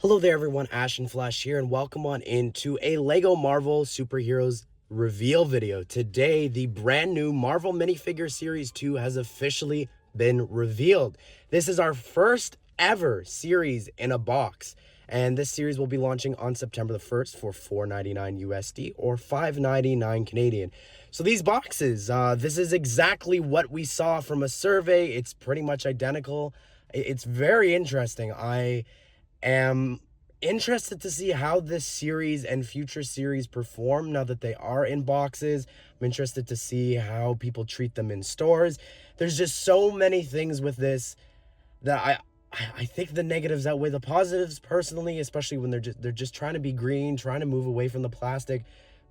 Hello there everyone, Ashnflash here, and welcome on into a LEGO Marvel Superheroes reveal video. Today, the brand new Marvel Minifigure Series 2 has officially been revealed. This is our first ever series in a box, and this series will be launching on September the 1st for $4.99 USD or $5.99 Canadian. So these boxes, this is exactly what we saw from a survey. It's pretty much identical. It's very interesting. I am interested to see how this series and future series perform now that they are in boxes. I'm interested to see how people treat them in stores. There's just so many things with this that I think the negatives outweigh the positives personally, especially when they're just trying to be green, trying to move away from the plastic.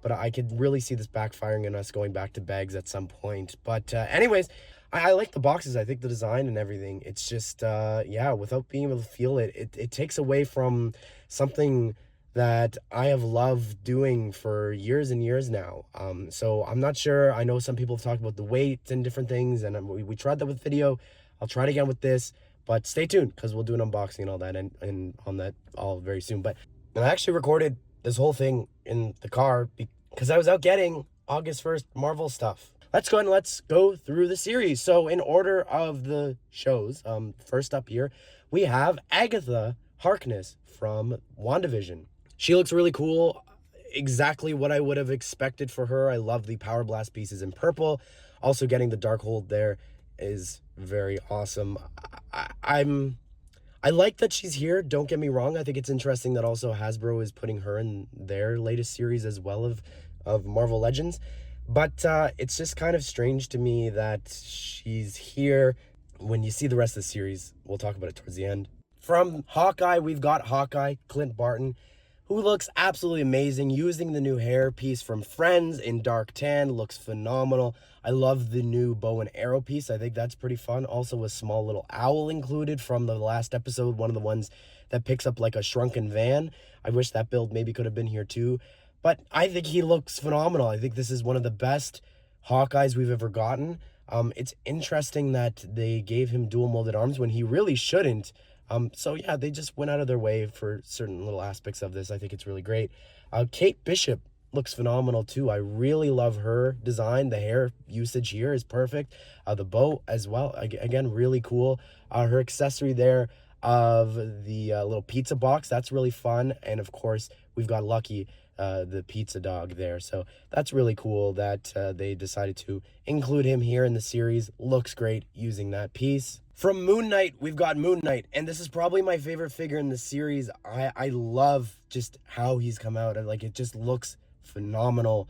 But I could really see this backfiring and us going back to bags at some point. But anyways, I like the boxes. I think the design and everything. It's just, yeah, without being able to feel it, it takes away from something that I have loved doing for years and years now. So I'm not sure. I know some people have talked about the weight and different things, and we tried that with video. I'll try it again with this, but stay tuned because we'll do an unboxing and all that, and on that all very soon. But I actually recorded this whole thing in the car because I was out getting August 1st Marvel stuff. Let's go ahead and let's go through the series. So in order of the shows, first up here, we have Agatha Harkness from Wandavision. She looks really cool. Exactly what I would have expected for her. I love the Power Blast pieces in purple. Also getting the Darkhold there is very awesome. I like that she's here. Don't get me wrong. I think it's interesting that also Hasbro is putting her in their latest series as well of Marvel Legends. But it's just kind of strange to me that she's here. When you see the rest of the series, we'll talk about it towards the end. From Hawkeye, we've got Hawkeye, Clint Barton, who looks absolutely amazing, using the new hair piece from Friends in dark tan. Looks phenomenal. I love the new bow and arrow piece. I think that's pretty fun. Also a small little owl included from the last episode, one of the ones that picks up like a shrunken van. I wish that build maybe could have been here too. But I think he looks phenomenal. I think this is one of the best Hawkeyes we've ever gotten. It's interesting that they gave him dual molded arms when he really shouldn't. So yeah, they just went out of their way for certain little aspects of this. I think it's really great. Kate Bishop looks phenomenal too. I really love her design. The hair usage here is perfect. The bow as well, again, really cool. Her accessory there of the little pizza box, that's really fun. And of course, we've got Lucky, the pizza dog there. So that's really cool that they decided to include him here in the series. Looks great using that piece. From Moon Knight, we've got Moon Knight, and this is probably my favorite figure in the series. I love just how he's come out. Like, it just looks phenomenal.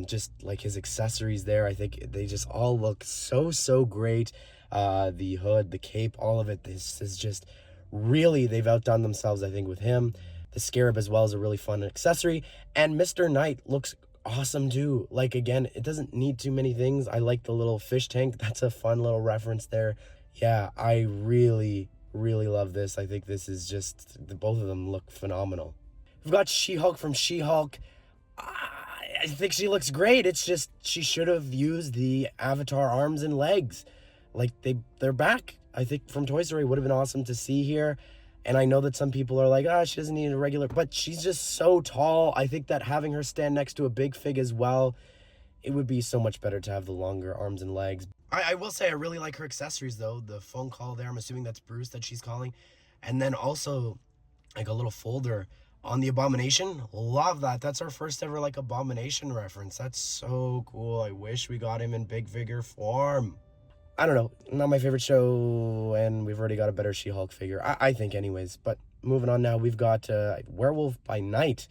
Just like his accessories there, I think they just all look so great. The hood, the cape, all of it. This is just really, they've outdone themselves, I think, with him. The scarab as well is a really fun accessory, and Mr. Knight looks awesome too. Like, again, it doesn't need too many things. I like the little fish tank. That's a fun little reference there. Yeah, I really love this. I think this is just, both of them look phenomenal. We've got She-Hulk from She-Hulk. I think she looks great. It's just she should have used the Avatar arms and legs. Like, they're back. I think from Toy Story would have been awesome to see here. And I know that some people are like, she doesn't need a regular, but she's just so tall. I think that having her stand next to a big fig as well, it would be so much better to have the longer arms and legs. I will say I really like her accessories though. The phone call there, I'm assuming that's Bruce that she's calling. And then also like a little folder on the Abomination. Love that. That's our first ever like Abomination reference. That's so cool. I wish we got him in big figure form. I don't know, not my favorite show, and we've already got a better She-Hulk figure, I think anyways. But moving on now, we've got Werewolf by Night.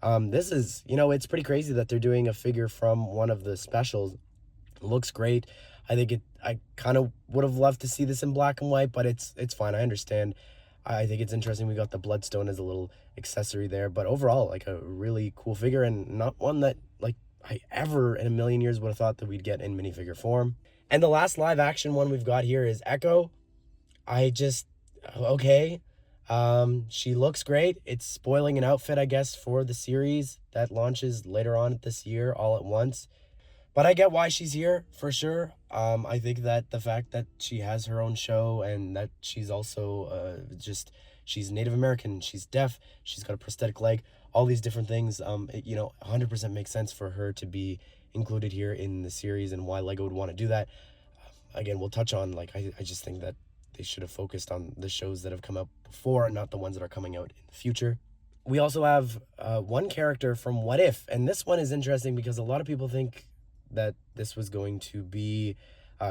This is, it's pretty crazy that they're doing a figure from one of the specials. It looks great. I kind of would have loved to see this in black and white, but it's fine. I understand. I think it's interesting. We got the Bloodstone as a little accessory there, but overall, like, a really cool figure, and not one that like I ever in a million years would have thought that we'd get in minifigure form. And the last live action one we've got here is Echo. Okay. She looks great. It's spoiling an outfit, I guess, for the series that launches later on this year all at once. But I get why she's here, for sure. I think that the fact that she has her own show and that she's also just she's Native American, she's deaf, she's got a prosthetic leg, all these different things. It, 100% makes sense for her to be included here in the series, and why Lego would want to do that. Again, we'll touch on, like, I just think that they should have focused on the shows that have come out before, not the ones that are coming out in the future. We also have one character from What If, and this one is interesting because a lot of people think that this was going to be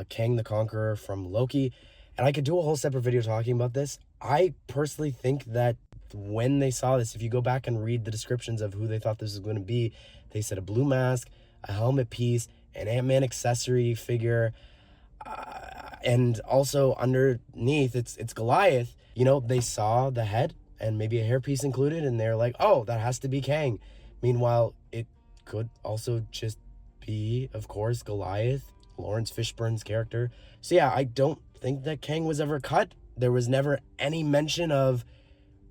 Kang the Conqueror from Loki, and I could do a whole separate video talking about this. I personally think that when they saw this, if you go back and read the descriptions of who they thought this was going to be, they said a blue mask, a helmet piece, an Ant-Man accessory figure, and also underneath it's Goliath. They saw the head and maybe a hairpiece included, and they're like, oh, that has to be Kang. Meanwhile, it could also just be, of course, Goliath, Lawrence Fishburne's character. So yeah, I don't think that Kang was ever cut. There was never any mention of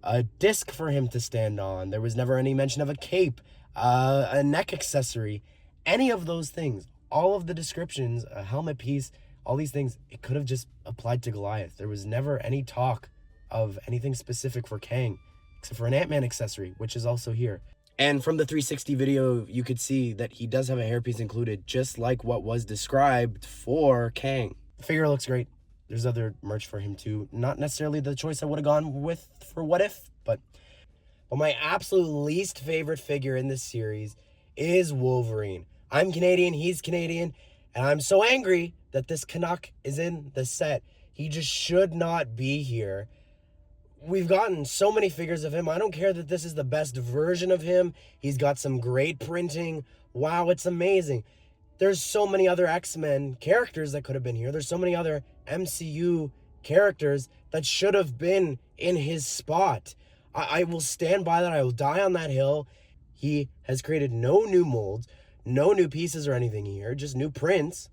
a disc for him to stand on. There was never any mention of a cape, a neck accessory, any of those things. All of the descriptions, a helmet piece, all these things, it could have just applied to Goliath. There was never any talk of anything specific for Kang, except for an Ant-Man accessory, which is also here. And from the 360 video, you could see that he does have a hairpiece included, just like what was described for Kang. The figure looks great. There's other merch for him too. Not necessarily the choice I would have gone with for What If, but my absolute least favorite figure in this series is Wolverine. I'm Canadian, he's Canadian, and I'm so angry that this Canuck is in the set. He just should not be here. We've gotten so many figures of him. I don't care that this is the best version of him. He's got some great printing. Wow, it's amazing. There's so many other X-Men characters that could have been here. There's so many other MCU characters that should have been in his spot. I will stand by that. I will die on that hill. He has created no new molds, no new pieces or anything here, just new prints.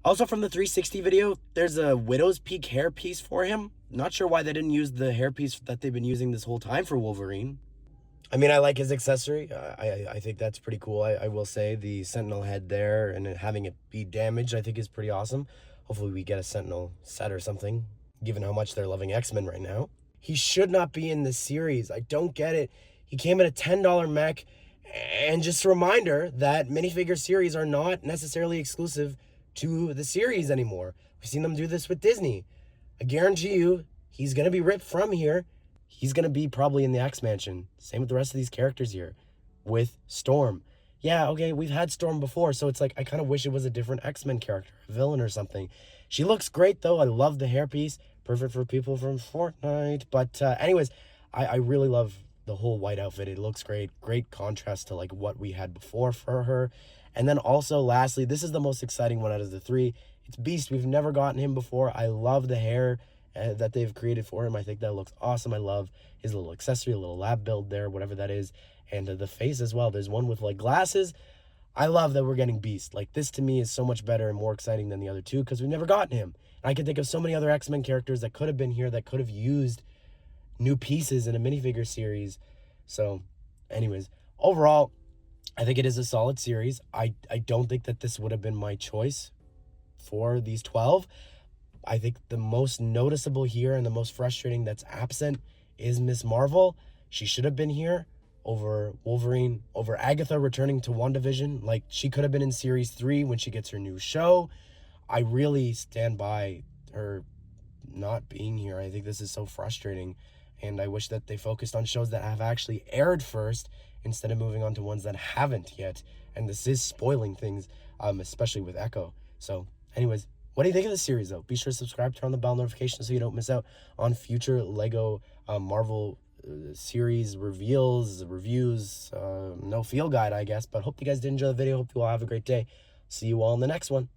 Also from the 360 video, there's a Widow's Peak hairpiece for him. Not sure why they didn't use the hairpiece that they've been using this whole time for Wolverine. I mean, I like his accessory. I think that's pretty cool. I will say the Sentinel head there and having it be damaged, I think is pretty awesome. Hopefully we get a Sentinel set or something, given how much they're loving X-Men right now. He should not be in this series. I don't get it. He came at a $10 mech. And just a reminder that minifigure series are not necessarily exclusive to the series anymore. We've seen them do this with Disney. I guarantee you, he's going to be ripped from here. He's going to be probably in the X-Mansion. Same with the rest of these characters here. With Storm. Yeah, okay, we've had Storm before, so it's like, I kind of wish it was a different X-Men character, a villain or something. She looks great, though. I love the hairpiece. Perfect for people from Fortnite. But anyways, I really love the whole white outfit. It looks great. Great contrast to like what we had before for her. And then also, lastly, this is the most exciting one out of the three. It's Beast. We've never gotten him before. I love the hair that they've created for him. I think that looks awesome. I love his little accessory, a little lab build there, whatever that is. And the face as well. There's one with like glasses. I love that we're getting Beast. Like, this to me is so much better and more exciting than the other two because we've never gotten him. And I can think of so many other X-Men characters that could have been here that could have used new pieces in a minifigure series. So, anyways, overall, I think it is a solid series. I don't think that this would have been my choice for these 12. I think the most noticeable here and the most frustrating that's absent is Miss Marvel. She should have been here over Wolverine, over Agatha returning to WandaVision. Like, she could have been in Series 3 when she gets her new show. I really stand by her not being here. I think this is so frustrating. And I wish that they focused on shows that have actually aired first instead of moving on to ones that haven't yet. And this is spoiling things, especially with Echo. So, anyways, what do you think of this series, though? Be sure to subscribe, turn on the bell notification so you don't miss out on future Lego Marvel series reveals, reviews. No field guide, I guess. But hope you guys did enjoy the video. Hope you all have a great day. See you all in the next one.